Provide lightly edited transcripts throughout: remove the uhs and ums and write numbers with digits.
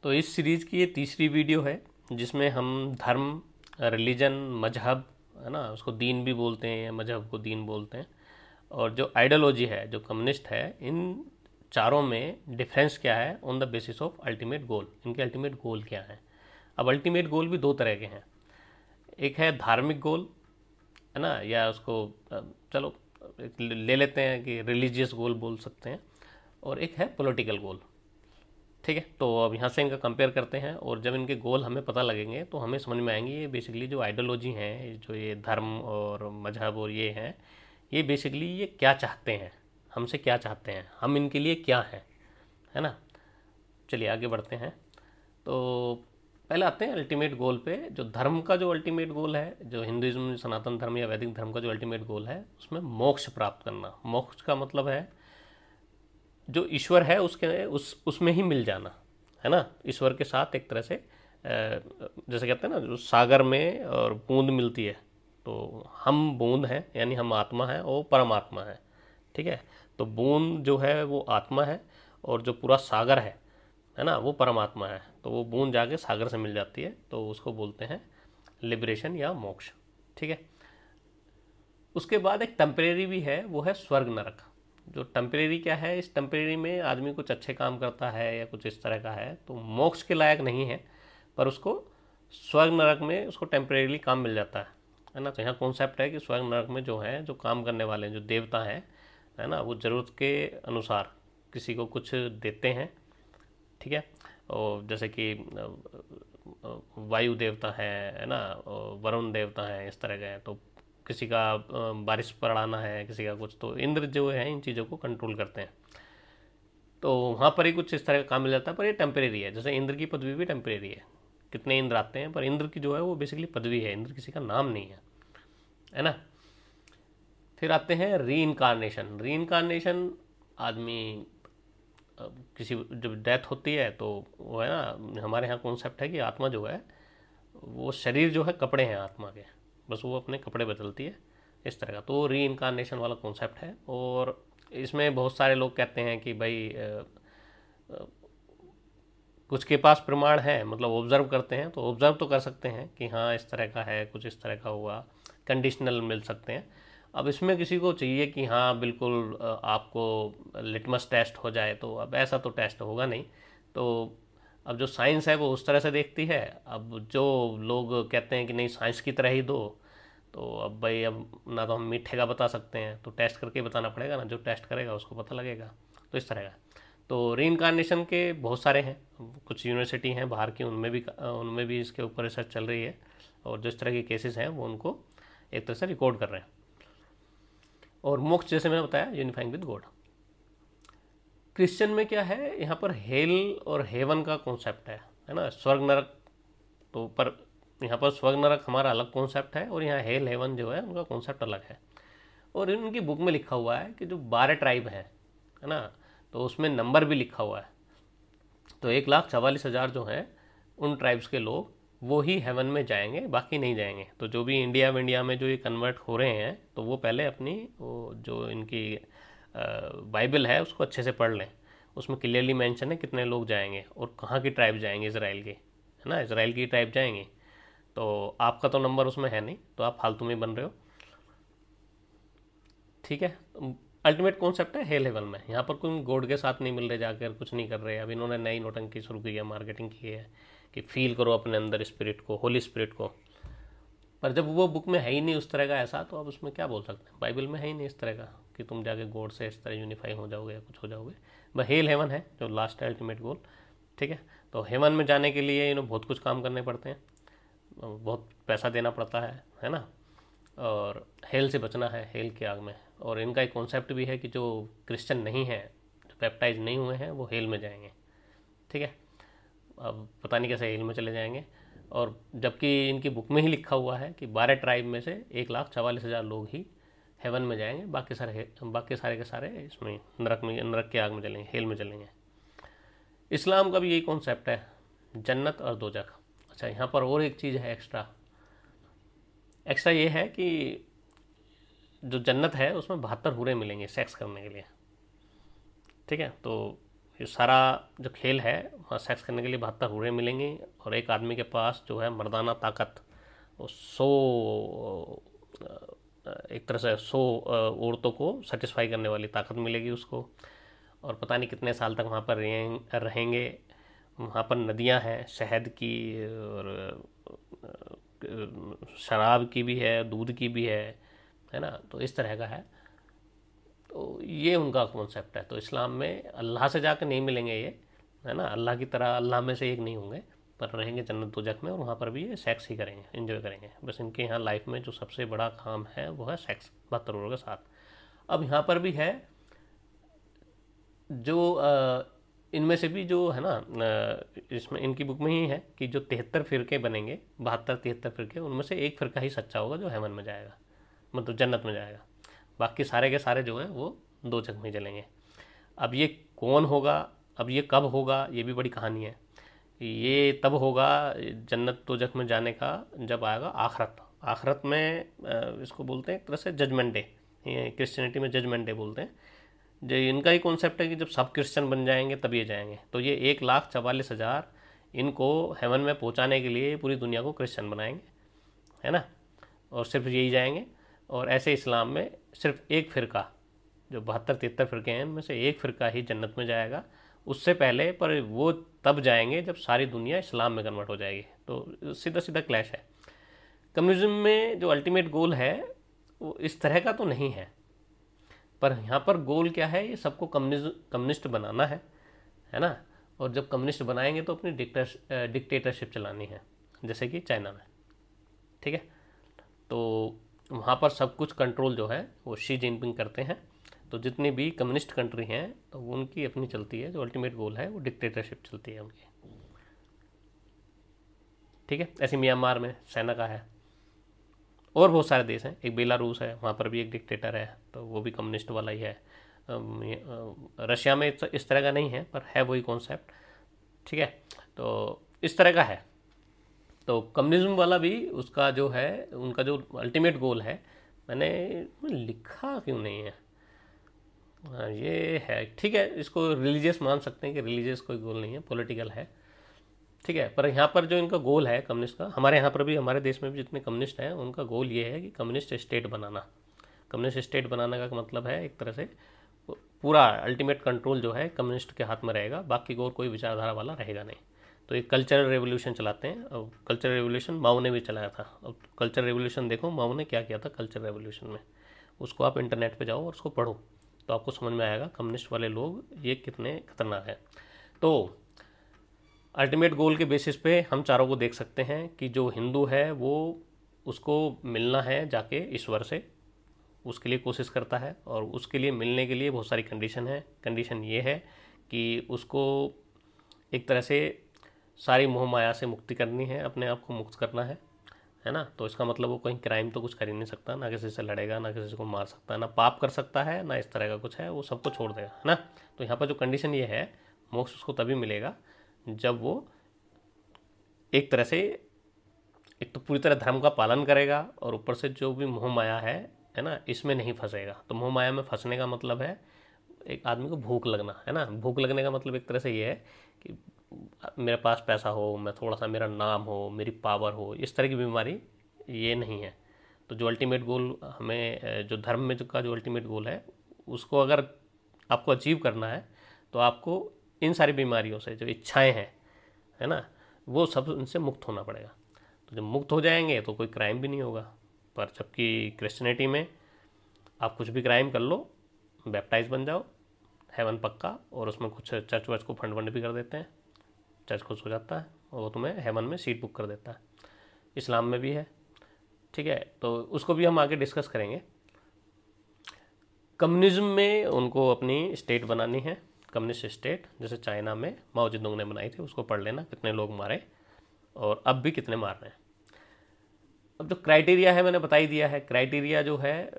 तो इस सीरीज़ की ये तीसरी वीडियो है जिसमें हम धर्म, रिलीजन, मजहब, है ना, उसको दीन भी बोलते हैं या मजहब को दीन बोलते हैं, और जो आइडियोलॉजी है, जो कम्युनिस्ट है, इन चारों में डिफरेंस क्या है on the basis of ultimate goal. इनके अल्टीमेट गोल क्या है। अब अल्टीमेट गोल भी दो तरह के हैं। एक है धार्मिक गोल, है ना, या उसको चलो ले लेते हैं कि रिलीजियस गोल बोल सकते हैं, और एक है पॉलिटिकल गोल। ठीक है, तो अब यहाँ से इनका कंपेयर करते हैं, और जब इनके गोल हमें पता लगेंगे तो हमें समझ में आएंगे ये बेसिकली जो आइडियोलॉजी हैं, जो ये धर्म और मजहब और ये हैं, ये बेसिकली ये क्या चाहते हैं, हमसे क्या चाहते हैं, हम इनके लिए क्या हैं, है ना। चलिए आगे बढ़ते हैं। तो पहले आते हैं अल्टीमेट गोल पे। जो धर्म का जो अल्टीमेट गोल है, जो हिंदुइज्म, सनातन धर्म या वैदिक धर्म का जो अल्टीमेट गोल है, उसमें मोक्ष प्राप्त करना। मोक्ष का मतलब है जो ईश्वर है उसके उसमें ही मिल जाना, है ना। ईश्वर के साथ एक तरह से जैसे कहते हैं ना, जो सागर में और बूंद मिलती है, तो हम बूंद हैं, यानी हम आत्मा है और परमात्मा है। ठीक है, तो बूंद जो है वो आत्मा है, और जो पूरा सागर है ना, वो परमात्मा है। तो वो बूंद जाके सागर से मिल जाती है, तो उसको बोलते हैं लिबरेशन या मोक्ष। ठीक है, उसके बाद एक टेम्परेरी भी है, वो है स्वर्ग नरक। जो टेम्परेरी क्या है, इस टेम्परेरी में आदमी कुछ अच्छे काम करता है या कुछ इस तरह का है, तो मोक्ष के लायक नहीं है, पर उसको स्वर्ग नरक में उसको टेम्परेरीली काम मिल जाता है ना। तो यहाँ कॉन्सेप्ट है कि स्वर्ग नरक में जो है, जो काम करने वाले जो देवता हैं, है ना, वो ज़रूरत के अनुसार किसी को कुछ देते हैं। ठीक है, और जैसे कि वायु देवता है ना, वरुण देवता है, इस तरह के हैं। तो किसी का बारिश पड़ाना है, किसी का कुछ, तो इंद्र जो है इन चीज़ों को कंट्रोल करते हैं। तो वहाँ पर ही कुछ इस तरह का काम मिल जाता है, पर ये टेम्परेरी है। जैसे इंद्र की पदवी भी टेम्परेरी है, कितने इंद्र आते हैं, पर इंद्र की जो है वो बेसिकली पदवी है, इंद्र किसी का नाम नहीं है ना। फिर आते हैं री इनकारनेशन। री इनकारनेशन, आदमी किसी जब डेथ होती है तो वो है ना, हमारे यहाँ कॉन्सेप्ट है कि आत्मा जो है, वो शरीर जो है कपड़े हैं आत्मा के, बस वो अपने कपड़े बदलती है, इस तरह का। तो री इनकारनेशन वाला कॉन्सेप्ट है। और इसमें बहुत सारे लोग कहते हैं कि भाई कुछ के पास प्रमाण है, मतलब ऑब्जर्व करते हैं, तो ऑब्जर्व तो कर सकते हैं कि हाँ इस तरह का है, कुछ इस तरह का हुआ, कंडीशनल मिल सकते हैं। अब इसमें किसी को चाहिए कि हाँ बिल्कुल आपको लिटमस टेस्ट हो जाए, तो अब ऐसा तो टेस्ट होगा नहीं। तो अब जो साइंस है वो उस तरह से देखती है। अब जो लोग कहते हैं कि नहीं साइंस की तरह ही दो, तो अब भाई अब ना तो हम मीठे का बता सकते हैं, तो टेस्ट करके बताना पड़ेगा ना, जो टेस्ट करेगा उसको पता लगेगा। तो इस तरह का। तो री इनकारनेशन के बहुत सारे हैं, कुछ यूनिवर्सिटी हैं बाहर की, उनमें भी इसके ऊपर रिसर्च चल रही है, और जिस तरह के केसेस हैं वो उनको एक तरह से रिकॉर्ड कर रहे हैं। और मोक्ष जैसे मैंने बताया, यूनिफाइंग विद गॉड। क्रिश्चियन में क्या है, यहाँ पर हेल और हेवन का कॉन्सेप्ट है ना, स्वर्ग नरक। तो पर यहाँ पर स्वर्ग नरक हमारा अलग कॉन्सेप्ट है, और यहाँ हेल हेवन जो है उनका कॉन्सेप्ट अलग है। और इनकी बुक में लिखा हुआ है कि जो 12 ट्राइब है ना, तो उसमें नंबर भी लिखा हुआ है। तो 1,44,000 जो हैं उन ट्राइब्स के लोग वो ही हेवन में जाएंगे, बाकी नहीं जाएंगे। तो जो भी इंडिया में जो ये कन्वर्ट हो रहे हैं, तो वो पहले अपनी वो जो इनकी बाइबल है उसको अच्छे से पढ़ लें। उसमें क्लियरली मेंशन है कितने लोग जाएंगे और कहाँ की ट्राइब जाएंगे, इसराइल की, है ना, इसराइल की ट्राइब जाएंगी। तो आपका तो नंबर उसमें है नहीं, तो आप फालतू में बन रहे हो। ठीक है, अल्टीमेट कॉन्सेप्ट है हेल हेवन में। यहाँ पर कोई गॉड के साथ नहीं मिल रहे, जाकर कुछ नहीं कर रहे। अब इन्होंने नई नोटंकी शुरू की है, मार्केटिंग की है कि फील करो अपने अंदर स्पिरिट को, होली स्पिरिट को। पर जब वो बुक में है ही नहीं उस तरह का ऐसा, तो अब उसमें क्या बोल सकते हैं, बाइबल में है ही नहीं इस तरह का कि तुम जाके गॉड से इस तरह यूनिफाई हो जाओगे या कुछ हो जाओगे। बस हेल हेवन है जो लास्ट अल्टीमेट गोल। ठीक है, तो हेवन में जाने के लिए इन्हें बहुत कुछ काम करने पड़ते हैं, बहुत पैसा देना पड़ता है ना। और हेल से बचना है, हेल की आग में। और इनका एक कॉन्सेप्ट भी है कि जो क्रिश्चियन नहीं है, जो बैप्टाइज नहीं हुए हैं, वो हेल में जाएंगे। ठीक है, अब पता नहीं कैसे हेल में चले जाएंगे। और जबकि इनकी बुक में ही लिखा हुआ है कि 12 ट्राइब में से 1,44,000 लोग ही हेवन में जाएंगे, बाकी सारे के सारे इसमें नरक की आग में चलेंगे, हेल में चलेंगे। इस्लाम का भी यही कॉन्सेप्ट है, जन्नत और दोजख। अच्छा, यहाँ पर और एक चीज़ है एक्स्ट्रा ये है कि जो जन्नत है उसमें 72 हूरें मिलेंगे सेक्स करने के लिए। ठीक है, तो ये सारा जो खेल है वहाँ सेक्स करने के लिए 72 हूरें मिलेंगी और एक आदमी के पास जो है मर्दाना ताकत वो 100 एक तरह से 100 औरतों को सेटिस्फाई करने वाली ताकत मिलेगी उसको। और पता नहीं कितने साल तक वहाँ पर रहेंगे। वहाँ पर नदियाँ हैं शहद की और शराब की भी है, दूध की भी है ना। तो इस तरह का है। तो ये उनका कॉन्सेप्ट है। तो इस्लाम में अल्लाह से जाकर नहीं मिलेंगे ये, है ना, अल्लाह की तरह अल्लाह में से एक नहीं होंगे, पर रहेंगे जन्नत दोजख में और वहाँ पर भी ये सेक्स ही करेंगे, एंजॉय करेंगे। बस इनके यहाँ लाइफ में जो सबसे बड़ा काम है वो है सेक्स 72 औरों के साथ। अब यहाँ पर भी है जो इनमें से भी जो है ना, इसमें इनकी बुक में ही है कि जो 73 फिरके बनेंगे, 72-73 फिरके, उनमें से एक फिरका ही सच्चा होगा जो हेवन में जाएगा, मतलब जन्नत में जाएगा। बाकी सारे के सारे जो हैं वो दोजख में जलेंगे। अब ये कौन होगा, अब ये कब होगा, ये भी बड़ी कहानी है। ये तब होगा जन्नत दोजख में जाने का जब आएगा आखरत। आखरत में इसको बोलते हैं एक तरह से जजमेंट डे, क्रिश्चियनिटी में जजमेंट डे बोलते हैं। जो इनका ही कॉन्सेप्ट है कि जब सब क्रिश्चियन बन जाएंगे तब ये जाएंगे। तो ये 1,44,000 इनको हेवन में पहुंचाने के लिए पूरी दुनिया को क्रिश्चियन बनाएंगे, है ना, और सिर्फ यही जाएंगे। और ऐसे इस्लाम में सिर्फ एक फ़िरका, जो 72-73 फ़िरके हैं उनमें से एक फ़िरका ही जन्नत में जाएगा। उससे पहले पर वो तब जाएंगे जब सारी दुनिया इस्लाम में कन्वर्ट हो जाएगी। तो सीधा सीधा क्लैश है। कम्युनिज्म में जो अल्टीमेट गोल है वो इस तरह का तो नहीं है, पर यहाँ पर गोल क्या है, ये सबको कम्युनिस्ट बनाना है ना। और जब कम्युनिस्ट बनाएंगे तो अपनी डिक्टेटरशिप चलानी है, जैसे कि चाइना में, ठीक है। तो वहाँ पर सब कुछ कंट्रोल जो है वो शी जिनपिंग करते हैं। तो जितनी भी कम्युनिस्ट कंट्री हैं तो उनकी अपनी चलती है, जो अल्टीमेट गोल है वो डिक्टेटरशिप चलती है उनकी, ठीक है। ऐसे म्यांमार में सेना का है, और बहुत सारे देश हैं, एक बेलारूस है, वहाँ पर भी एक डिक्टेटर है, तो वो भी कम्युनिस्ट वाला ही है। रशिया में इस तरह का नहीं है, पर है वही कॉन्सेप्ट, ठीक है। तो इस तरह का है। तो कम्युनिज्म वाला भी उसका जो है, उनका जो अल्टीमेट गोल है, मैंने लिखा क्यों नहीं है, हाँ ये है, ठीक है। इसको रिलीजियस मान सकते हैं कि रिलीजियस कोई गोल नहीं है, पॉलिटिकल है, ठीक है। पर यहाँ पर जो इनका गोल है कम्युनिस्ट का, हमारे यहाँ पर भी, हमारे देश में भी जितने कम्युनिस्ट हैं उनका गोल ये है कि कम्युनिस्ट स्टेट बनाना। कम्युनिस्ट स्टेट बनाने का मतलब है एक तरह से पूरा अल्टीमेट कंट्रोल जो है कम्युनिस्ट के हाथ में रहेगा, बाकी और कोई विचारधारा वाला रहेगा नहीं। तो एक कल्चरल रेवोल्यूशन चलाते हैं। अब कल्चरल रेवोल्यूशन माओ ने भी चलाया था। अब कल्चरल रेवोल्यूशन देखो माओ ने क्या किया था कल्चरल रेवोल्यूशन में, उसको आप इंटरनेट पे जाओ और उसको पढ़ो तो आपको समझ में आएगा कम्युनिस्ट वाले लोग ये कितने खतरनाक हैं। तो अल्टीमेट गोल के बेसिस पे हम चारों को देख सकते हैं कि जो हिंदू है वो उसको मिलना है जाके ईश्वर से, उसके लिए कोशिश करता है, और उसके लिए मिलने के लिए बहुत सारी कंडीशन है। कंडीशन ये है कि उसको एक तरह से सारी मोह माया से मुक्ति करनी है, अपने आप को मुक्त करना है ना। तो इसका मतलब वो कहीं क्राइम तो कुछ कर ही नहीं सकता, ना किसी से लड़ेगा, ना किसी को मार सकता है, ना पाप कर सकता है, ना इस तरह का कुछ है, वो सबको छोड़ देगा, है ना। तो यहाँ पर जो कंडीशन ये है, मोक्ष उसको तभी मिलेगा जब वो एक तरह से, एक तो पूरी तरह धर्म का पालन करेगा और ऊपर से जो भी मोह माया है ना, इसमें नहीं फंसेगा। तो मोह माया में फंसने का मतलब है एक आदमी को भूख लगना, है ना। भूख लगने का मतलब एक तरह से ये है कि मेरे पास पैसा हो, मैं थोड़ा सा, मेरा नाम हो, मेरी पावर हो, इस तरह की बीमारी ये नहीं है। तो जो अल्टीमेट गोल हमें, जो धर्म में का जो अल्टीमेट गोल है, उसको अगर आपको अचीव करना है तो आपको इन सारी बीमारियों से, जो इच्छाएं हैं, है ना, वो सब उनसे मुक्त होना पड़ेगा। तो जब मुक्त हो जाएंगे तो कोई क्राइम भी नहीं होगा। पर जबकि क्रिश्चियनिटी में आप कुछ भी क्राइम कर लो, बैप्टाइज बन जाओ, हेवन पक्का, और उसमें कुछ चर्च वर्च को फंड वंड भी कर देते हैं, चर्च खुश हो जाता है और वो तुम्हें हेवन में सीट बुक कर देता है। इस्लाम में भी है, ठीक है। तो उसको भी हम आगे डिस्कस करेंगे। कम्युनिज्म में उनको अपनी स्टेट बनानी है, कम्युनिस्ट स्टेट, जैसे चाइना में माओ जेडुंग ने बनाई थी, उसको पढ़ लेना, कितने लोग मारे और अब भी कितने मार रहे हैं। अब जो क्राइटेरिया है मैंने बता ही दिया है। क्राइटेरिया जो है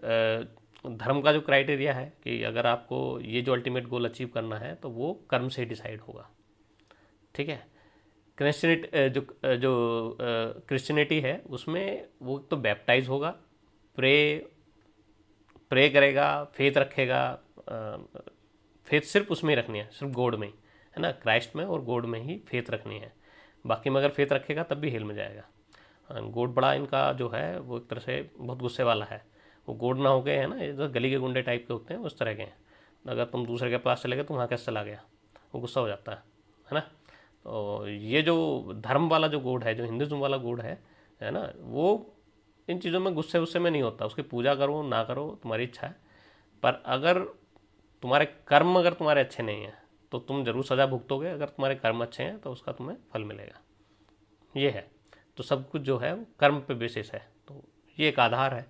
धर्म का जो क्राइटेरिया है कि अगर आपको ये जो अल्टीमेट गोल अचीव करना है तो वो कर्म से डिसाइड होगा, ठीक है। क्रिश्चियनिटी है उसमें वो तो बैप्टाइज होगा, प्रे करेगा, फेथ रखेगा, फेथ सिर्फ उसमें ही रखनी है, सिर्फ गॉड में ही, है ना, क्राइस्ट में और गॉड में ही फेथ रखनी है। बाकी में अगर फेथ रखेगा तब भी हेल में जाएगा। गॉड बड़ा इनका जो है वो एक तरह से बहुत गुस्से वाला है। वो गॉड ना हो गए है ना, ये जो गली के गुंडे टाइप के होते हैं उस तरह के हैं। अगर तुम दूसरे के पास चले गए तो वहाँ कैसे चला गया, वो गुस्सा हो जाता है ना। तो ये जो धर्म वाला जो गॉड है, जो हिंदुज़म वाला गॉड है ना, वो इन चीज़ों में गुस्से में नहीं होता। उसकी पूजा करो ना करो तुम्हारी इच्छा है, पर अगर तुम्हारे कर्म अगर तुम्हारे अच्छे नहीं हैं तो तुम जरूर सज़ा भुगतोगे। अगर तुम्हारे कर्म अच्छे हैं तो उसका तुम्हें फल मिलेगा, ये है। तो सब कुछ जो है वो कर्म पे बेसिस है, तो ये एक आधार है,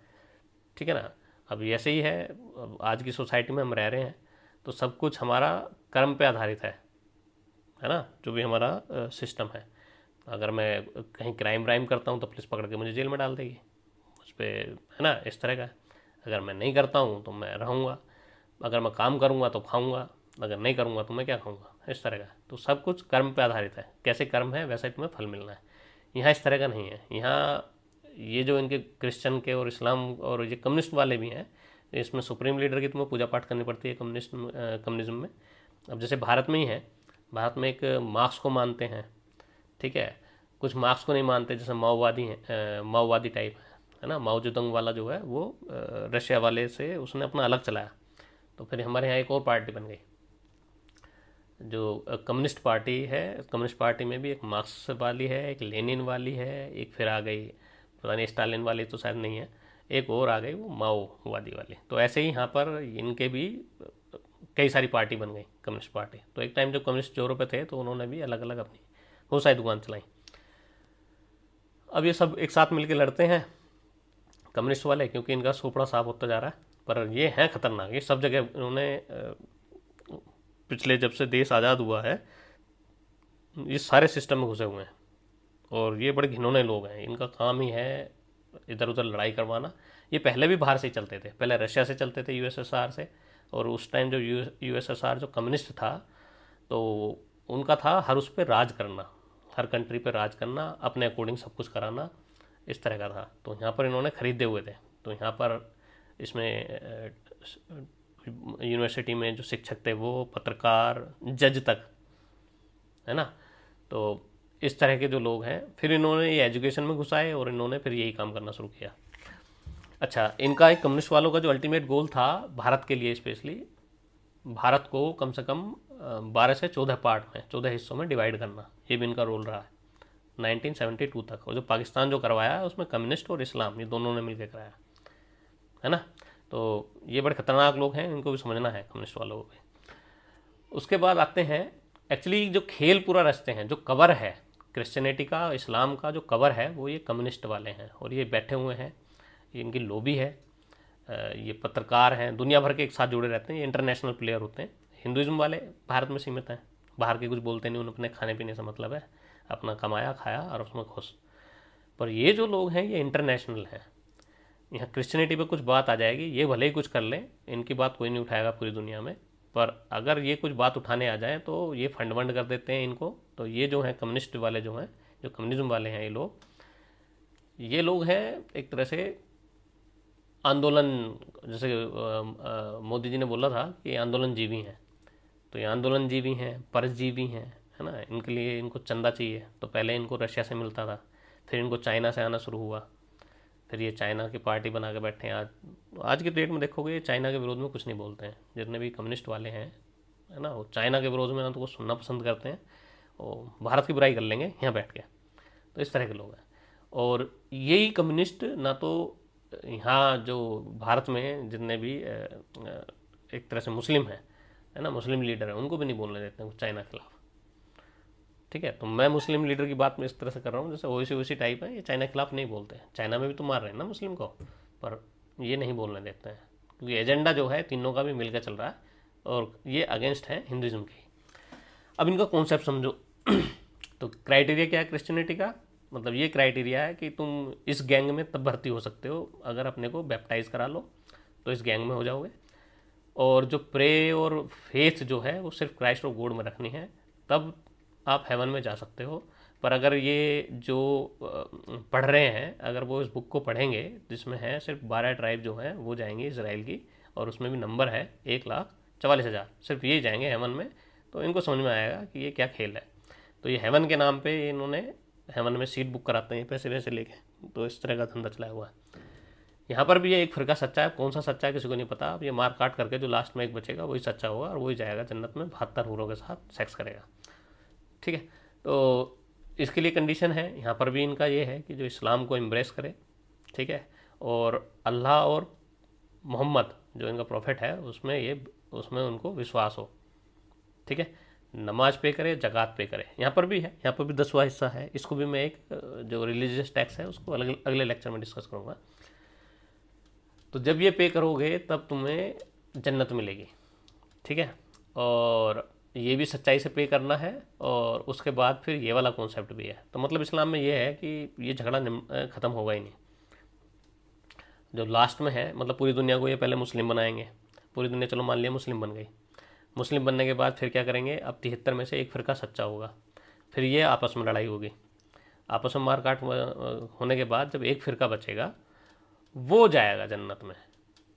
ठीक है ना। अब ऐसे ही है, अब आज की सोसाइटी में हम रह रहे हैं तो सब कुछ हमारा कर्म पे आधारित है ना, जो भी हमारा सिस्टम है। अगर मैं कहीं क्राइम व्राइम करता हूँ तो पुलिस पकड़ के मुझे जेल में डाल देगी, उस पर, है ना, इस तरह का। अगर मैं नहीं करता हूँ तो मैं रहूँगा, अगर मैं काम करूँगा तो खाऊँगा, अगर नहीं करूँगा तो मैं क्या खाऊँगा, इस तरह का। तो सब कुछ कर्म पे आधारित है, कैसे कर्म है वैसे तुम्हें फल मिलना है। यहाँ इस तरह का नहीं है। यहाँ ये जो इनके क्रिश्चियन के और इस्लाम और ये कम्युनिस्ट वाले भी हैं, इसमें सुप्रीम लीडर की तुम्हें पूजा पाठ करनी पड़ती है कम्युनिज्म में। अब जैसे भारत में ही है, भारत में एक मार्क्स को मानते हैं, ठीक है, कुछ मार्क्स को नहीं मानते, जैसे माओवादी हैं, माओवादी टाइप है ना। माओ जेदुंग वाला जो है वो रशिया वाले से उसने अपना अलग चलाया, तो फिर हमारे यहाँ एक और पार्टी बन गई जो कम्युनिस्ट पार्टी है। कम्युनिस्ट पार्टी में भी एक मार्क्स वाली है, एक लेनिन वाली है, एक फिर आ गई पता नहीं स्टालिन वाली तो शायद नहीं है, एक और आ गई वो माओवादी वाली। तो ऐसे ही यहाँ पर इनके भी कई सारी पार्टी बन गई कम्युनिस्ट पार्टी। तो एक टाइम जब कम्युनिस्ट जोरों पे थे तो उन्होंने भी अलग अलग अपनी बहुत सारी दुकान चलाई। अब ये सब एक साथ मिलकर लड़ते हैं कम्युनिस्ट वाले, क्योंकि इनका सोपड़ा साफ होता जा रहा है। पर ये हैं खतरनाक, ये सब जगह इन्होंने पिछले जब से देश आज़ाद हुआ है ये सारे सिस्टम में घुसे हुए हैं, और ये बड़े घिनौने लोग हैं। इनका काम ही है इधर उधर लड़ाई करवाना। ये पहले भी बाहर से ही चलते थे, पहले रशिया से चलते थे, यूएसएसआर से। और उस टाइम जो यूएसएसआर जो कम्युनिस्ट था तो उनका था हर उस पर राज करना, हर कंट्री पे राज करना, अपने अकॉर्डिंग सब कुछ कराना, इस तरह का था। तो यहाँ पर इन्होंने खरीदे हुए थे। तो यहाँ पर इसमें यूनिवर्सिटी में जो शिक्षक थे वो पत्रकार, जज तक, है ना। तो इस तरह के जो लोग हैं फिर इन्होंने ये एजुकेशन में घुसाए और इन्होंने फिर यही काम करना शुरू किया। अच्छा, इनका एक कम्युनिस्ट वालों का जो अल्टीमेट गोल था भारत के लिए स्पेशली, भारत को कम से कम 12 से 14 पार्ट में, 14 हिस्सों में डिवाइड करना, ये भी इनका रोल रहा है 1972 तक। और जो पाकिस्तान जो करवाया है उसमें कम्युनिस्ट और इस्लाम ये दोनों ने मिलकर कराया, है ना। तो ये बड़े खतरनाक लोग हैं, इनको भी समझना है कम्युनिस्ट वालों को भी। उसके बाद आते हैं एक्चुअली जो खेल पूरा रचते हैं, जो कवर है क्रिश्चियनिटी का, इस्लाम का जो कवर है वो ये कम्युनिस्ट वाले हैं। और ये बैठे हुए हैं, ये इनकी लॉबी है, ये पत्रकार हैं, दुनिया भर के एक साथ जुड़े रहते हैं, ये इंटरनेशनल प्लेयर होते हैं। हिंदुज़म वाले भारत में सीमित हैं, बाहर के कुछ बोलते नहीं, उन्हें अपने खाने पीने से मतलब है, अपना कमाया खाया और उसमें खुश। पर ये जो लोग हैं ये इंटरनेशनल हैं। यहाँ क्रिश्चियनिटी पे कुछ बात आ जाएगी, ये भले ही कुछ कर लें, इनकी बात कोई नहीं उठाएगा पूरी दुनिया में, पर अगर ये कुछ बात उठाने आ जाए तो ये फंड वंड कर देते हैं इनको। तो ये जो हैं कम्युनिस्ट वाले जो हैं, जो कम्युनिज्म वाले हैं, ये लोग हैं एक तरह से आंदोलन, जैसे मोदी जी ने बोला था कि आंदोलन जीवी हैं, तो ये आंदोलन जीवी हैं, परजीवी हैं, है ना। इनके लिए इनको चंदा चाहिए, तो पहले इनको रशिया से मिलता था, फिर इनको चाइना से आना शुरू हुआ, फिर ये चाइना की पार्टी बना के बैठे हैं। आज की डेट में देखोगे चाइना के विरोध में कुछ नहीं बोलते हैं, जितने भी कम्युनिस्ट वाले हैं, है ना, वो चाइना के विरोध में ना तो वो सुनना पसंद करते हैं, और भारत की बुराई कर लेंगे यहाँ बैठ के। तो इस तरह के लोग हैं। और यही कम्युनिस्ट ना तो यहाँ जो भारत में जितने भी एक तरह से मुस्लिम हैं, है ना, मुस्लिम लीडर हैं, उनको भी नहीं बोलने देते हैं चाइना के खिलाफ, ठीक है। तो मैं मुस्लिम लीडर की बात मैं इस तरह से कर रहा हूँ जैसे ओवैसी टाइप है, ये चाइना के खिलाफ नहीं बोलते हैं। चाइना में भी तो मार रहे हैं ना मुस्लिम को, पर ये नहीं बोलने देते हैं, क्योंकि एजेंडा जो है तीनों का भी मिलकर चल रहा है, और ये अगेंस्ट है हिंदुज़म की। अब इनका कॉन्सेप्ट समझो। तो क्राइटेरिया क्या है क्रिश्चियनिटी का, मतलब ये क्राइटेरिया है कि तुम इस गैंग में तब भर्ती हो सकते हो अगर अपने को बैप्टाइज करा लो, तो इस गैंग में हो जाओगे। और जो प्रे और फेथ जो है वो सिर्फ क्राइस्ट और गॉड में रखनी है, तब आप हेवन में जा सकते हो। पर अगर ये जो पढ़ रहे हैं, अगर वो इस बुक को पढ़ेंगे जिसमें है सिर्फ 12 ट्राइब जो हैं वो जाएंगे इसराइल की, और उसमें भी नंबर है 1,44,000, सिर्फ ये जाएंगे हेवन में, तो इनको समझ में आएगा कि ये क्या खेल है। तो ये हेवन के नाम पे इन्होंने हेवन में सीट बुक कराते हैं पैसे वैसे लेके, तो इस तरह का धंधा चलाया हुआ है। यहाँ पर भी ये एक फिरका सच्चा है, कौन सा सच्चा है किसी को नहीं पता। अब ये मार काट करके जो लास्ट में एक बचेगा वही सच्चा होगा और वही जाएगा जन्नत में 72 हूरों के साथ सेक्स करेगा। ठीक है, तो इसके लिए कंडीशन है यहाँ पर भी इनका ये है कि जो इस्लाम को एम्ब्रेस करे, ठीक है, और अल्लाह और मोहम्मद जो इनका प्रॉफिट है उसमें उनको विश्वास हो। ठीक है, नमाज पे करे, जक़ात पे करे। यहाँ पर भी है, यहाँ पर भी 10वां हिस्सा है। इसको भी मैं एक जो रिलीजियस टैक्स है उसको अगले लेक्चर में डिस्कस करूँगा। तो जब ये पे करोगे तब तुम्हें जन्नत मिलेगी। ठीक है, और ये भी सच्चाई से पे करना है, और उसके बाद फिर ये वाला कॉन्सेप्ट भी है। तो मतलब इस्लाम में ये है कि ये झगड़ा ख़त्म होगा ही नहीं। जो लास्ट में है, मतलब पूरी दुनिया को ये पहले मुस्लिम बनाएंगे, पूरी दुनिया चलो मान लिया मुस्लिम बन गई। मुस्लिम बनने के बाद फिर क्या करेंगे, अब 73 में से एक फिरका सच्चा होगा, फिर ये आपस में लड़ाई होगी, आपस में मार काट होने के बाद जब एक फिरका बचेगा वो जाएगा जन्नत में।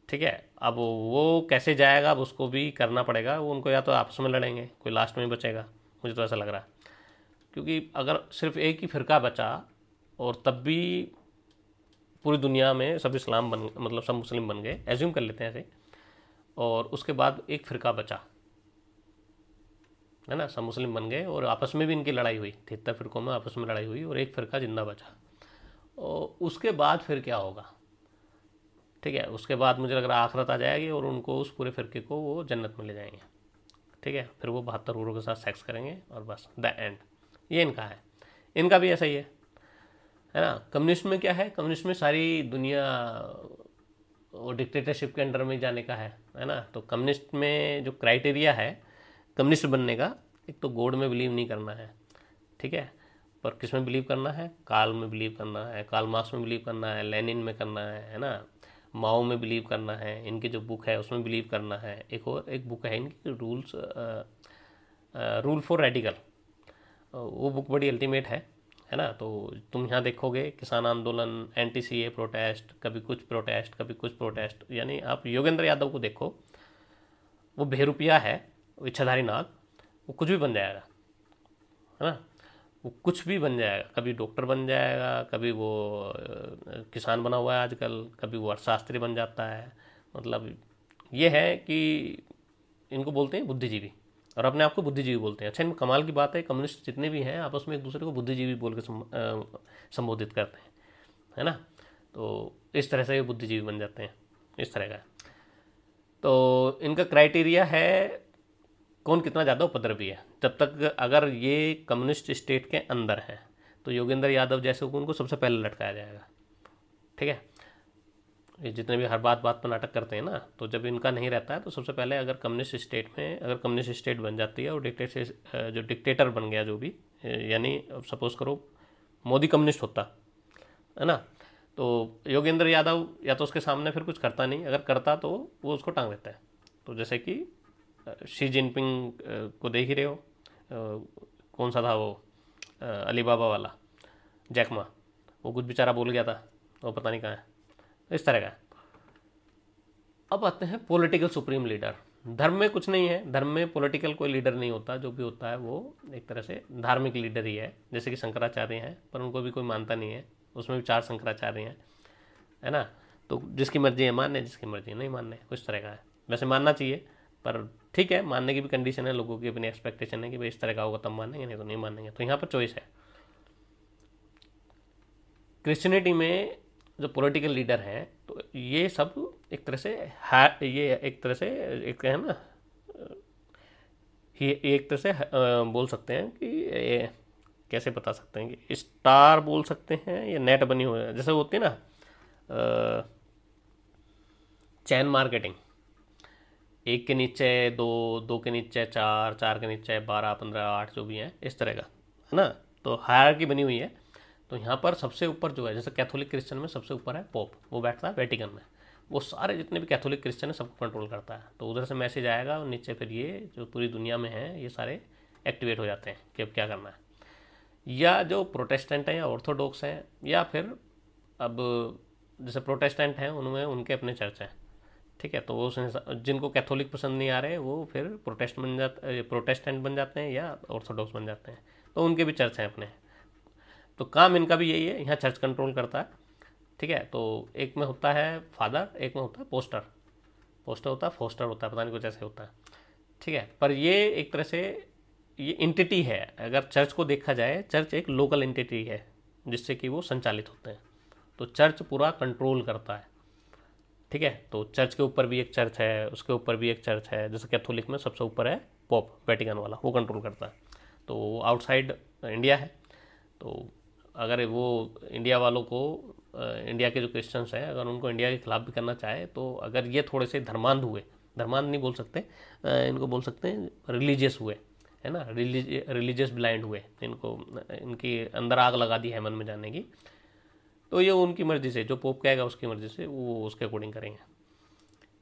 ठीक है, अब वो कैसे जाएगा अब उसको भी करना पड़ेगा, वो उनको या तो आपस में लड़ेंगे, कोई लास्ट में बचेगा, मुझे तो ऐसा लग रहा है। क्योंकि अगर सिर्फ एक ही फिरका बचा और तब भी पूरी दुनिया में सब इस्लाम मतलब सब मुस्लिम बन गए, एज्यूम कर लेते हैं ऐसे, और उसके बाद एक फिरका बचा है ना, सब मुस्लिम बन गए और आपस में भी इनकी लड़ाई हुई, 73 फिरकों में आपस में लड़ाई हुई और एक फिरका जिंदा बचा, और उसके बाद फिर क्या होगा। ठीक है, उसके बाद मुझे लग रहा है आखिरत आ जाएगी और उनको उस पूरे फिरके को वो जन्नत में ले जाएंगे। ठीक है, फिर वो 72 हूरों के साथ सेक्स करेंगे और बस द एंड। ये इनका है, इनका भी ऐसा ही है ना। कम्युनिस्ट में क्या है, कम्युनिस्ट में सारी दुनिया वो डिक्टेटरशिप के अंडर में जाने का है ना। तो कम्युनिस्ट में जो क्राइटेरिया है कम्युनिस्ट बनने का, एक तो गॉड में बिलीव नहीं करना है, ठीक है, पर किस में बिलीव करना है, काल में बिलीव करना है, कार्ल मार्क्स में बिलीव करना है, लेनिन में करना है ना, माओ में बिलीव करना है, इनकी जो बुक है उसमें बिलीव करना है। एक बुक है इनकी रूल फॉर रेडिकल, वो बुक बड़ी अल्टीमेट है ना। तो तुम यहाँ देखोगे किसान आंदोलन, एंटी सीए प्रोटेस्ट, कभी कुछ प्रोटेस्ट कभी कुछ प्रोटेस्ट, यानी आप योगेंद्र यादव को देखो, वो बेरुपया है, वो इच्छाधारी नाग, वो कुछ भी बन जाएगा है ना, वो कुछ भी बन जाएगा, कभी डॉक्टर बन जाएगा, कभी वो किसान बना हुआ है आजकल, कभी वो अर्थशास्त्री बन जाता है। मतलब ये है कि इनको बोलते हैं बुद्धिजीवी, और अपने आप को बुद्धिजीवी बोलते हैं। अच्छा, इनमें कमाल की बात है, कम्युनिस्ट जितने भी हैं आपस में एक दूसरे को बुद्धिजीवी बोल के संबोधित करते हैं, है ना। तो इस तरह से ये बुद्धिजीवी बन जाते हैं, इस तरह का। तो इनका क्राइटेरिया है कौन कितना ज़्यादा उपद्रवी है। जब तक अगर ये कम्युनिस्ट स्टेट के अंदर है तो योगेंद्र यादव जैसे को उनको सबसे पहले लटकाया जाएगा। ठीक है, ये जितने भी हर बात पर नाटक करते हैं ना, तो जब इनका नहीं रहता है तो सबसे पहले अगर कम्युनिस्ट स्टेट में, अगर कम्युनिस्ट स्टेट बन जाती है और जो डिक्टेटर बन गया जो भी, यानी सपोज करो मोदी कम्युनिस्ट होता है ना, तो योगेंद्र यादव या तो उसके सामने फिर कुछ करता नहीं, अगर करता तो वो उसको टांग देता है। तो जैसे कि शी जिनपिंग को देख ही रहे हो, कौन सा था वो अलीबाबा वाला जैकमा, वो कुछ बेचारा बोल गया था, वो पता नहीं कहाँ है, इस तरह का। अब आते हैं पॉलिटिकल सुप्रीम लीडर। धर्म में कुछ नहीं है, धर्म में पॉलिटिकल कोई लीडर नहीं होता, जो भी होता है वो एक तरह से धार्मिक लीडर ही है। जैसे कि शंकराचार्य हैं, पर उनको भी कोई मानता नहीं है, उसमें भी 4 शंकराचार्य हैं, है ना। तो जिसकी मर्जी है मानने, जिसकी मर्जी है नहीं मानने, कुछ तरह का है। वैसे मानना चाहिए, पर ठीक है, मानने की भी कंडीशन है, लोगों की अपनी एक्सपेक्टेशन है कि भाई इस तरह का होगा तब मानेंगे, नहीं तो नहीं मानेंगे। तो यहाँ पर चॉइस है। क्रिश्चियनिटी में जो पॉलिटिकल लीडर हैं, तो ये सब एक तरह से ये एक तरह से एक है ना, ये एक तरह से बोल सकते हैं कि कैसे बता सकते हैं कि स्टार बोल सकते हैं, या नेट बनी हुई है, जैसे होती है ना चैन मार्केटिंग, 1 के नीचे 2, 2 के नीचे 4, 4 के नीचे 12, 15, 8 जो भी हैं, इस तरह का है ना। तो हायरार्की बनी हुई है। तो यहाँ पर सबसे ऊपर जो है, जैसे कैथोलिक क्रिश्चियन में सबसे ऊपर है पोप, वो बैठता है वेटिकन में, वो सारे जितने भी कैथोलिक क्रिश्चियन है सबको कंट्रोल करता है। तो उधर से मैसेज आएगा और नीचे फिर ये जो पूरी दुनिया में है ये सारे एक्टिवेट हो जाते हैं कि अब क्या करना है। या जो प्रोटेस्टेंट हैं या ऑर्थोडॉक्स हैं, या फिर अब जैसे प्रोटेस्टेंट हैं उनमें उनके अपने चर्च हैं, ठीक है, तो वो जिनको कैथोलिक पसंद नहीं आ रहे वो फिर प्रोटेस्टेंट बन जाते हैं या ऑर्थोडॉक्स बन जाते हैं, तो उनके भी चर्च हैं अपने। तो काम इनका भी यही है, यहाँ चर्च कंट्रोल करता है। ठीक है, तो एक में होता है फादर, एक में होता है पोस्टर होता है, फोस्टर होता है, पता नहीं कुछ ऐसे होता है। ठीक है, पर ये एक तरह से ये इंटिटी है। अगर चर्च को देखा जाए, चर्च एक लोकल इंटिटी है जिससे कि वो संचालित होते हैं, तो चर्च पूरा कंट्रोल करता है। ठीक है, तो चर्च के ऊपर भी एक चर्च है, उसके ऊपर भी एक चर्च है, जैसे कैथोलिक में सबसे ऊपर है पोप, वेटिकन वाला, वो कंट्रोल करता है। तो आउटसाइड इंडिया है, तो अगर वो इंडिया वालों को, इंडिया के जो क्रिश्चियंस हैं, अगर उनको इंडिया के खिलाफ भी करना चाहे, तो अगर ये थोड़े से धर्मांध हुए, धर्मांध नहीं बोल सकते, इनको बोल सकते हैं रिलीजियस हुए, है ना, रिलीजियस ब्लाइंड हुए, इनको इनकी अंदर आग लगा दी हेवन में जाने की, तो ये उनकी मर्ज़ी से, जो पोप कहेगा उसकी मर्ज़ी से वो उसके अकॉर्डिंग करेंगे।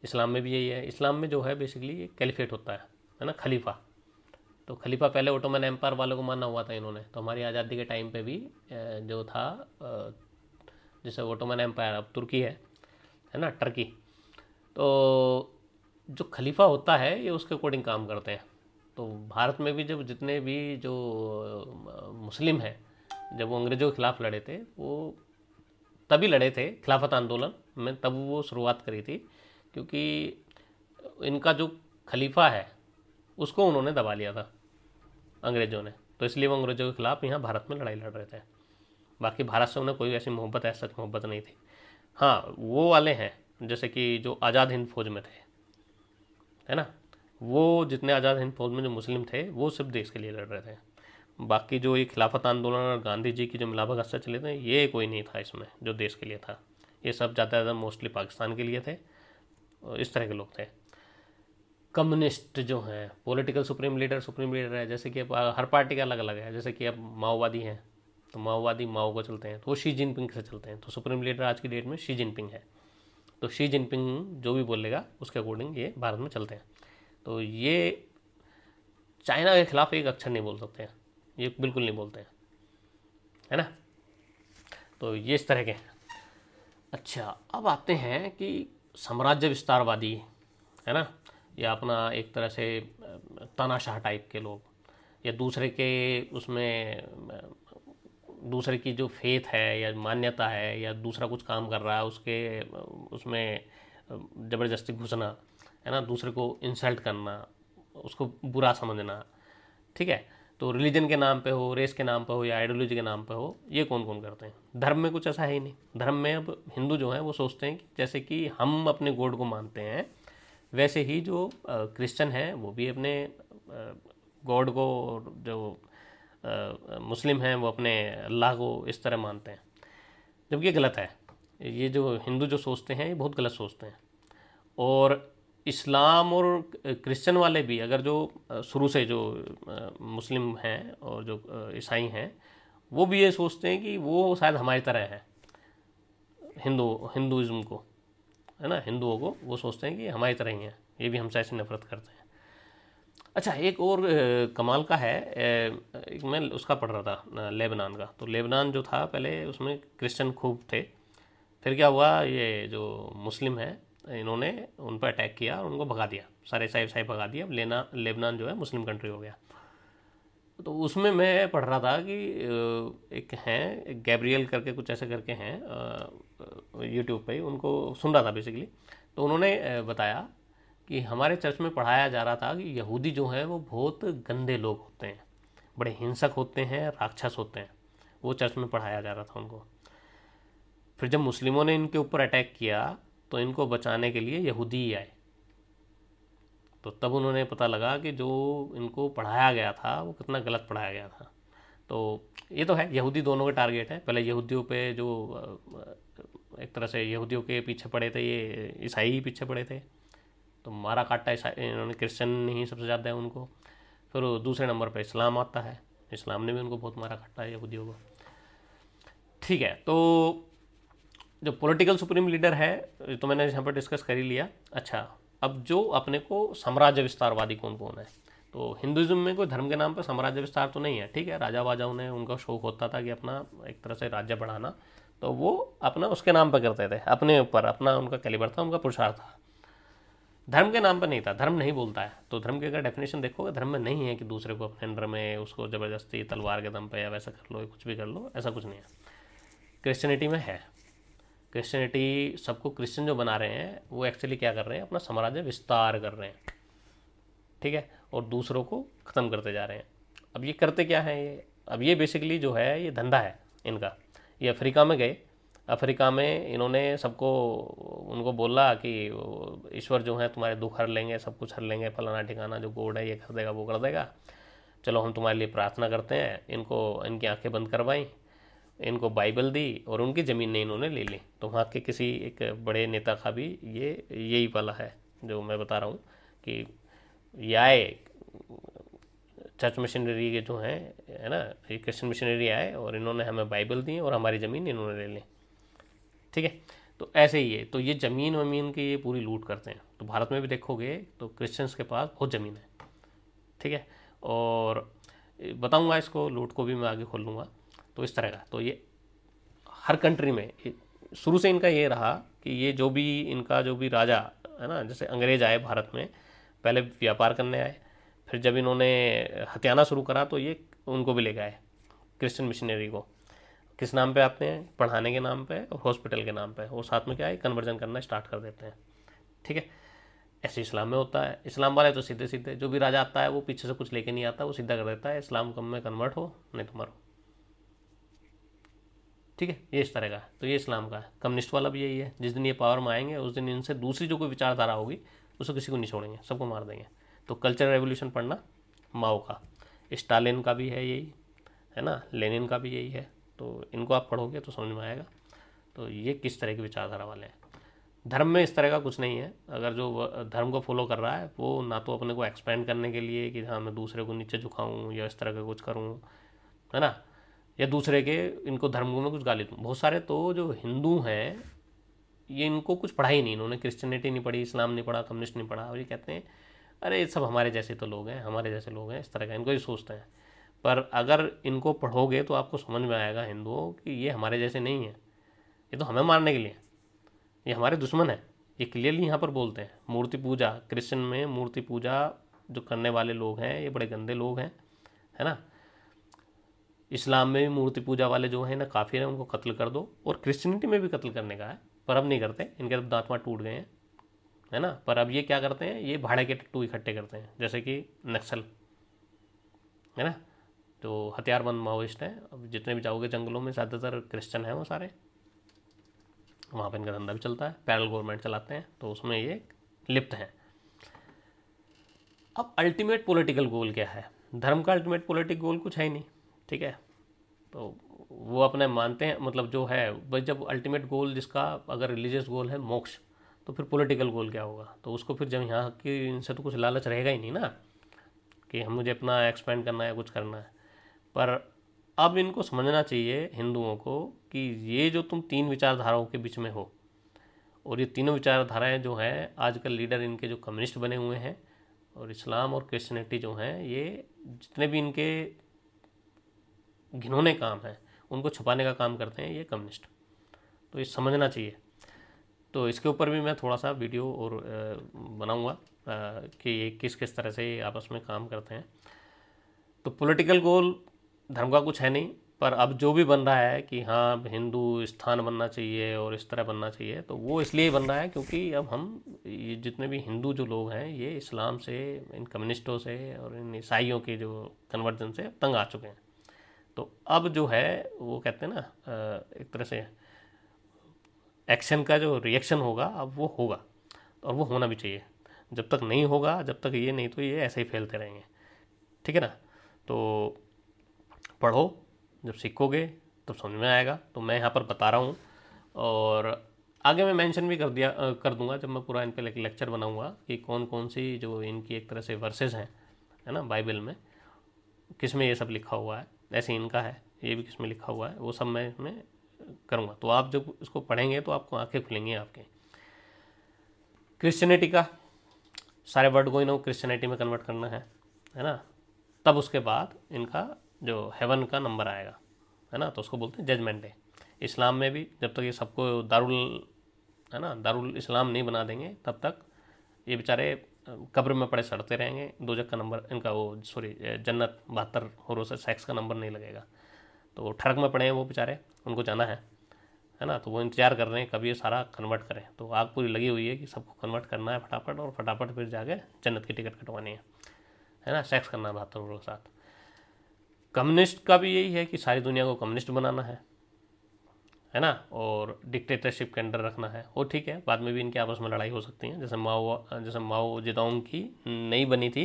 इस्लाम में भी यही है। इस्लाम में जो है बेसिकली ये कैलिफेट होता है ना, खलीफा। तो खलीफा पहले ओटोमन एम्पायर वालों को माना हुआ था इन्होंने, तो हमारी आज़ादी के टाइम पे भी जो था, जैसे ओटोमन एम्पायर अब तुर्की है ना, टर्की, तो जो खलीफा होता है ये उसके अकॉर्डिंग काम करते हैं। तो भारत में भी जब जितने भी जो मुस्लिम हैं, जब वो अंग्रेज़ों के खिलाफ लड़े थे, वो तभी लड़े थे खिलाफत आंदोलन में, तब वो शुरुआत करी थी, क्योंकि इनका जो खलीफा है उसको उन्होंने दबा लिया था अंग्रेज़ों ने, तो इसलिए वो अंग्रेज़ों के खिलाफ यहाँ भारत में लड़ाई लड़ रहे थे। बाकी भारत से उन्हें कोई ऐसी मोहब्बत, ऐसा मोहब्बत नहीं थी। हाँ, वो वाले हैं जैसे कि जो आज़ाद हिंद फौज में थे, है ना, वो जितने आज़ाद हिंद फौज में जो मुस्लिम थे वो सिर्फ देश के लिए लड़ रहे थे। बाकी जो ये खिलाफत आंदोलन और गांधी जी की जो मिलावट हस्ते चले थे, ये कोई नहीं था इसमें जो देश के लिए था। ये सब ज़्यादा ज़्यादा मोस्टली पाकिस्तान के लिए थे, इस तरह के लोग थे। कम्युनिस्ट जो हैं, पॉलिटिकल सुप्रीम लीडर है, जैसे कि अब हर पार्टी का अलग अलग है। जैसे कि अब माओवादी हैं, तो माओवादी माओ को चलते हैं, तो वो शी जिनपिंग से चलते हैं। तो सुप्रीम लीडर आज की डेट में शी जिनपिंग है, तो शी जिनपिंग जो भी बोलेगा उसके अकॉर्डिंग ये भारत में चलते हैं। तो ये चाइना के खिलाफ एक अक्षर नहीं बोल सकते हैं, ये बिल्कुल नहीं बोलते हैं, है ना। तो ये इस तरह के हैं। अच्छा, अब आते हैं कि साम्राज्य विस्तारवादी, है ना, या अपना एक तरह से तानाशाह टाइप के लोग, या दूसरे के उसमें दूसरे की जो फेथ है या मान्यता है, या दूसरा कुछ काम कर रहा है उसके उसमें ज़बरदस्ती घुसना, है ना, दूसरे को इंसल्ट करना, उसको बुरा समझना। ठीक है, तो रिलीजन के नाम पे हो, रेस के नाम पे हो, या आइडियोलॉजी के नाम पे हो, ये कौन कौन करते हैं। धर्म में कुछ ऐसा है ही नहीं। धर्म में अब हिंदू जो हैं वो सोचते हैं कि जैसे कि हम अपने गॉड को मानते हैं, वैसे ही जो क्रिश्चियन हैं वो भी अपने गॉड को, जो मुस्लिम हैं वो अपने अल्लाह को इस तरह मानते हैं, जबकि ये गलत है। ये जो हिंदू जो सोचते हैं ये बहुत गलत सोचते हैं। और इस्लाम और क्रिश्चियन वाले भी, अगर जो शुरू से जो मुस्लिम हैं और जो ईसाई हैं, वो भी ये सोचते हैं कि वो शायद हमारी तरह है। हिंदुइज्म को, है ना, हिंदुओं को वो सोचते हैं कि हमारी तरह ही हैं, ये भी हमसे ऐसी नफरत करते हैं। अच्छा, एक और कमाल का है, एक मैं उसका पढ़ रहा था लेबनान का। तो लेबनान जो था पहले उसमें क्रिश्चियन खूब थे, फिर क्या हुआ, ये जो मुस्लिम है इन्होंने उन पर अटैक किया और उनको भगा दिया, सारे ईसाई भगा दिया। अब लेबनान जो है मुस्लिम कंट्री हो गया। तो उसमें मैं पढ़ रहा था कि एक हैं गैब्रियल करके, कुछ ऐसे करके हैं, यूट्यूब पे उनको सुन रहा था बेसिकली। तो उन्होंने बताया कि हमारे चर्च में पढ़ाया जा रहा था कि यहूदी जो हैं वो बहुत गंदे लोग होते हैं, बड़े हिंसक होते हैं, राक्षस होते हैं। वो चर्च में पढ़ाया जा रहा था उनको। फिर जब मुस्लिमों ने इनके ऊपर अटैक किया तो इनको बचाने के लिए यहूदी ही आए। तो तब उन्होंने पता लगा कि जो इनको पढ़ाया गया था वो कितना गलत पढ़ाया गया था। तो ये तो है, यहूदी दोनों के टारगेट है। पहले यहूदियों पे जो एक तरह से यहूदियों के पीछे पड़े थे, ये ईसाई ही पीछे पड़े थे, तो मारा काटा इन्होंने क्रिश्चियन ही सबसे ज़्यादा है उनको। फिर दूसरे नंबर पे इस्लाम आता है, इस्लाम ने भी उनको बहुत मारा काटा है यहूदियों को। ठीक है, तो जो पॉलिटिकल सुप्रीम लीडर है तो मैंने यहाँ पर डिस्कस कर ही लिया। अच्छा, अब जो अपने को साम्राज्य विस्तारवादी कौन कौन है, तो हिंदुइज्म में कोई धर्म के नाम पर साम्राज्य विस्तार तो नहीं है। ठीक है, राजा वाजा उन्हें उनका शौक होता था कि अपना एक तरह से राज्य बढ़ाना, तो वो अपना उसके नाम पर करते थे, अपने ऊपर अपना उनका कैलिबर था, उनका पुरुषार्थ था। धर्म के नाम पर नहीं था, धर्म नहीं बोलता है। तो धर्म की अगर डेफिनेशन देखोगे, धर्म में नहीं है कि दूसरे को अपने अंडर में उसको ज़बरदस्ती तलवार के दम पे या वैसा कर लो या कुछ भी कर लो, ऐसा कुछ नहीं है। क्रिश्चियनिटी में है। क्रिश्चियनिटी सबको क्रिश्चियन जो बना रहे हैं वो एक्चुअली क्या कर रहे हैं, अपना साम्राज्य विस्तार कर रहे हैं, ठीक है, और दूसरों को ख़त्म करते जा रहे हैं। अब ये करते क्या है ये, अब ये बेसिकली जो है ये धंधा है इनका। ये अफ्रीका में गए, अफ्रीका में इन्होंने सबको उनको बोला कि ईश्वर जो है तुम्हारे दुख हर लेंगे, सब कुछ हर लेंगे, फलाना ठिकाना जो गॉड है ये कर देगा वो कर देगा, चलो हम तुम्हारे लिए प्रार्थना करते हैं। इनको इनकी आंखें बंद करवाई, इनको बाइबल दी और उनकी ज़मीन इन्होंने ले ली। तो वहाँ के किसी एक बड़े नेता का भी ये यही वाला है जो मैं बता रहा हूँ कि ये आए चर्च मशीनरी के जो हैं, है ना, ये क्रिश्चियन मशीनरी आए और इन्होंने हमें बाइबल दी और हमारी ज़मीन इन्होंने ले ली, ठीक है। तो ऐसे ही है, तो ये ज़मीन वमीन की ये पूरी लूट करते हैं। तो भारत में भी देखोगे तो क्रिश्चियंस के पास बहुत ज़मीन है, ठीक है, और बताऊंगा इसको लूट को भी मैं आगे खोल लूँगा। तो इस तरह का, तो ये हर कंट्री में शुरू से इनका ये रहा कि ये जो भी इनका जो भी राजा है ना, जैसे अंग्रेज आए भारत में, पहले व्यापार करने आए, फिर जब इन्होंने हथियाना शुरू करा तो ये उनको भी ले गए क्रिश्चियन मिशनरी को। किस नाम पे आते हैं, पढ़ाने के नाम पे और हॉस्पिटल के नाम पे, और साथ में क्या है कन्वर्जन करना स्टार्ट कर देते हैं, ठीक है। ऐसे इस्लाम में होता है। इस्लाम वाले तो सीधे सीधे जो भी राजा आता है वो पीछे से कुछ लेके नहीं आता, वो सीधा कर देता है इस्लाम कम में कन्वर्ट हो नहीं तो मरो, ठीक है। ये इस तरह का है। तो ये इस्लाम का है। कम्युनिस्ट वाला भी यही है, जिस दिन ये पावर में आएंगे उस दिन इनसे दूसरी जो कोई विचारधारा होगी उसको किसी को नहीं छोड़ेंगे, सबको मार देंगे। तो कल्चरल रेवोल्यूशन पढ़ना माओ का, स्टालिन का भी है यही, है ना, लेनिन का भी यही है। तो इनको आप पढ़ोगे तो समझ में आएगा। तो ये किस तरह की विचारधारा वाले हैं। धर्म में इस तरह का कुछ नहीं है। अगर जो धर्म को फॉलो कर रहा है वो ना तो अपने को एक्सपेंड करने के लिए कि हाँ मैं दूसरे को नीचे झुकाऊँ या इस तरह का कुछ करूँ, है ना, या दूसरे के इनको धर्म में कुछ गाली दूँ। बहुत सारे तो जो हिंदू हैं ये इनको कुछ पढ़ा ही नहीं, इन्होंने क्रिश्चियनिटी नहीं पढ़ी, इस्लाम नहीं पढ़ा, कम्युनिस्ट नहीं पढ़ा, और ये कहते हैं अरे ये सब हमारे जैसे तो लोग हैं, हमारे जैसे लोग हैं, इस तरह का इनको ही सोचते हैं। पर अगर इनको पढ़ोगे तो आपको समझ में आएगा हिंदुओं कि ये हमारे जैसे नहीं है, ये तो हमें मारने के लिए, ये हमारे दुश्मन है। ये क्लियरली यहाँ पर बोलते हैं। मूर्ति पूजा, क्रिश्चियन में मूर्ति पूजा जो करने वाले लोग हैं ये बड़े गंदे लोग हैं, है ना। इस्लाम में भी मूर्ति पूजा वाले जो हैं ना काफिर हैं, उनको कत्ल कर दो। और क्रिश्चियनिटी में भी कत्ल करने का है, पर अब नहीं करते, इनके अब दांत वाँत टूट गए हैं, है ना। पर अब ये क्या करते हैं, ये भाड़े के टट्टू इकट्ठे करते हैं, जैसे कि नक्सल, है ना, जो हथियारबंद माओइस्ट हैं। अब जितने भी जाओगे जंगलों में ज़्यादातर क्रिश्चियन हैं वो सारे, वहाँ पर इनका धंधा भी चलता है, पैरल गवर्नमेंट चलाते हैं, तो उसमें ये लिप्त हैं। अब अल्टीमेट पॉलिटिकल गोल क्या है, धर्म का अल्टीमेट पॉलिटिकल गोल कुछ है ही नहीं, ठीक है। तो वो अपने मानते हैं, मतलब जो है भाई, जब अल्टीमेट गोल जिसका अगर रिलीजियस गोल है मोक्ष, तो फिर पॉलिटिकल गोल क्या होगा। तो उसको फिर जब यहाँ की इनसे तो कुछ लालच रहेगा ही नहीं ना कि हम मुझे अपना एक्सपेंड करना है, कुछ करना है। पर अब इनको समझना चाहिए हिंदुओं को कि ये जो तुम तीन विचारधाराओं के बीच में हो, और ये तीनों विचारधाराएं जो हैं आजकल लीडर इनके जो कम्युनिस्ट बने हुए हैं, और इस्लाम और क्रिश्चियनिटी जो हैं, ये जितने भी इनके घिनौने काम हैं उनको छुपाने का काम करते हैं ये कम्युनिस्ट। तो ये समझना चाहिए। तो इसके ऊपर भी मैं थोड़ा सा वीडियो और बनाऊंगा कि ये किस किस तरह से आपस में काम करते हैं। तो पॉलिटिकल गोल धर्म का कुछ है नहीं, पर अब जो भी बन रहा है कि हाँ हिंदू स्थान बनना चाहिए और इस तरह बनना चाहिए, तो वो इसलिए बन रहा है क्योंकि अब हम ये जितने भी हिंदू जो लोग हैं ये इस्लाम से, इन कम्युनिस्टों से और इन ईसाइयों के जो कन्वर्जन से तंग आ चुके हैं। तो अब जो है वो कहते हैं ना एक तरह से एक्शन का जो रिएक्शन होगा अब वो होगा, और वो होना भी चाहिए। जब तक नहीं होगा, जब तक ये नहीं, तो ये ऐसे ही फैलते रहेंगे, ठीक है ना। तो पढ़ो, जब सीखोगे तब समझ में आएगा। तो मैं यहाँ पर बता रहा हूँ, और आगे मैं मेंशन भी कर दूंगा जब मैं पूरा इन पर लेक्चर बनाऊंगा कि कौन कौन सी जो इनकी एक तरह से वर्सेस हैं, है ना, बाइबल में किस में ये सब लिखा हुआ है, ऐसे इनका है ये भी किस में लिखा हुआ है, वो सब मैं इसमें करूँगा। तो आप जब इसको पढ़ेंगे तो आपको आंखें खुलेंगी आपके। क्रिश्चियनिटी का सारे वर्ड को इन्हों क्रिश्चियनिटी में कन्वर्ट करना है ना। तब उसके बाद इनका जो हेवन का नंबर आएगा, है ना, तो उसको बोलते हैं जजमेंट डे। इस्लाम में भी जब तक ये सबको दारुल, है ना, दारुल इस्लाम नहीं बना देंगे तब तक ये बेचारे कब्र में पड़े सड़ते रहेंगे, दोजक का नंबर इनका वो सॉरी जन्नत 72 होरों से सेक्स का नंबर नहीं लगेगा। तो वो ठड़क में पड़े हैं वो बेचारे, उनको जाना है ना। तो वो इंतजार कर रहे हैं कभी ये सारा कन्वर्ट करें। तो आग पूरी लगी हुई है कि सबको कन्वर्ट करना है फटाफट, और फटाफट फिर जाके जन्नत की टिकट कटवानी है ना, सेक्स करना है 72 होरों के साथ। कम्युनिस्ट का भी यही है कि सारी दुनिया को कम्युनिस्ट बनाना है ना, और डिक्टेटरशिप के अंडर रखना है। वो ठीक है, बाद में भी इनके आपस में लड़ाई हो सकती है, जैसे माओ जेडोंग की नहीं बनी थी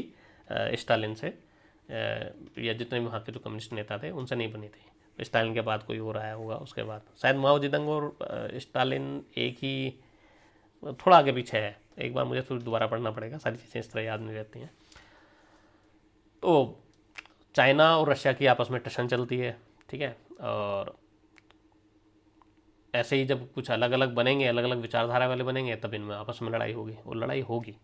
स्टालिन से, या जितने भी वहाँ के जो कम्युनिस्ट नेता थे उनसे नहीं बनी थी। स्टालिन के बाद कोई हो रहा होगा, उसके बाद शायद माओ जेडोंग और स्टालिन एक ही, थोड़ा आगे पीछे है। एक बार मुझे फिर दोबारा पढ़ना पड़ेगा, सारी चीज़ें इस तरह याद नहीं रहती हैं। तो चाइना और रशिया की आपस में टशन चलती है, ठीक है। और ऐसे ही जब कुछ अलग अलग बनेंगे, अलग अलग विचारधारा वाले बनेंगे, तब इनमें आपस में लड़ाई होगी, और लड़ाई होगी।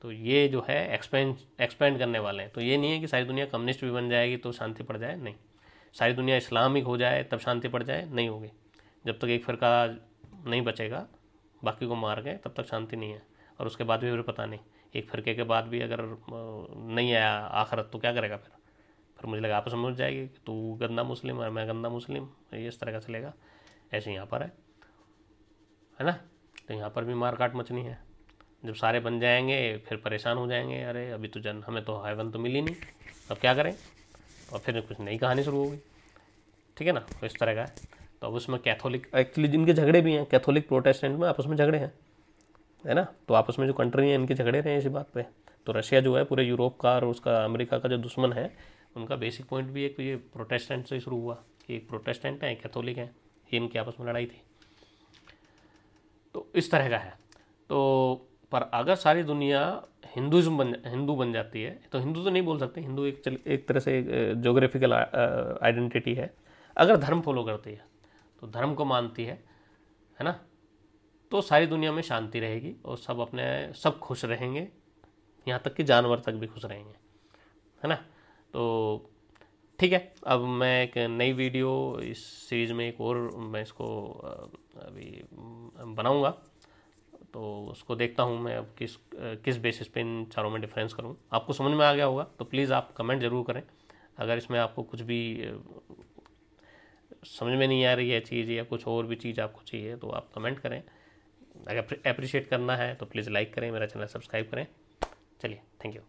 तो ये जो है एक्सपेंड करने वाले हैं। तो ये नहीं है कि सारी दुनिया कम्युनिस्ट भी बन जाएगी तो शांति पड़ जाए, नहीं। सारी दुनिया इस्लामिक हो जाए तब शांति पड़ जाए, नहीं होगी। जब तक एक फिरका नहीं बचेगा बाकी को मार गए तब तक शांति नहीं है। और उसके बाद भी फिर पता नहीं, एक फिरके के बाद भी अगर नहीं आया आखिरत तो क्या करेगा फिर मुझे लगा आपस में मुझ जाएगी कि तू गंदा मुस्लिम और मैं गंदा मुस्लिम, ये इस तरह का चलेगा। ऐसे यहाँ पर है ना। तो यहाँ पर भी मार काट मचनी है। जब सारे बन जाएंगे फिर परेशान हो जाएंगे, अरे अभी तो हमें तो हेवन तो मिली नहीं, अब क्या करें, और फिर कुछ नई कहानी शुरू होगी, ठीक है ना। तो इस तरह का है। तो अब उसमें कैथोलिक एक्चुअली जिनके झगड़े भी हैं, कैथोलिक प्रोटेस्टेंट में आपस में झगड़े हैं, है ना। तो आपस में जो कंट्री है इनके झगड़े रहे हैं इसी बात पे। तो रशिया जो है पूरे यूरोप का और उसका अमेरिका का जो दुश्मन है, उनका बेसिक पॉइंट भी एक ये प्रोटेस्टेंट से शुरू हुआ कि एक प्रोटेस्टेंट है, एक कैथोलिक है, ये इनकी आपस में लड़ाई थी। तो इस तरह का है। तो पर अगर सारी दुनिया हिंदू बन जाती है, तो हिंदू तो नहीं बोल सकते, हिंदू एक तरह से जोग्राफिकल आइडेंटिटी है। अगर धर्म फॉलो करती है, तो धर्म को मानती है ना, तो सारी दुनिया में शांति रहेगी और सब खुश रहेंगे, यहाँ तक कि जानवर तक भी खुश रहेंगे, है ना। तो ठीक है, अब मैं एक नई वीडियो इस सीरीज़ में एक और मैं इसको अभी बनाऊंगा, तो उसको देखता हूँ मैं अब किस बेसिस पे इन चारों में डिफरेंस करूँ। आपको समझ में आ गया होगा तो प्लीज़ आप कमेंट ज़रूर करें। अगर इसमें आपको कुछ भी समझ में नहीं आ रही है चीज़, या कुछ और भी चीज़ आपको चाहिए तो आप कमेंट करें। अगर अप्रिशिएट करना है तो प्लीज़ लाइक करें, मेरा चैनल सब्सक्राइब करें। चलिए, थैंक यू।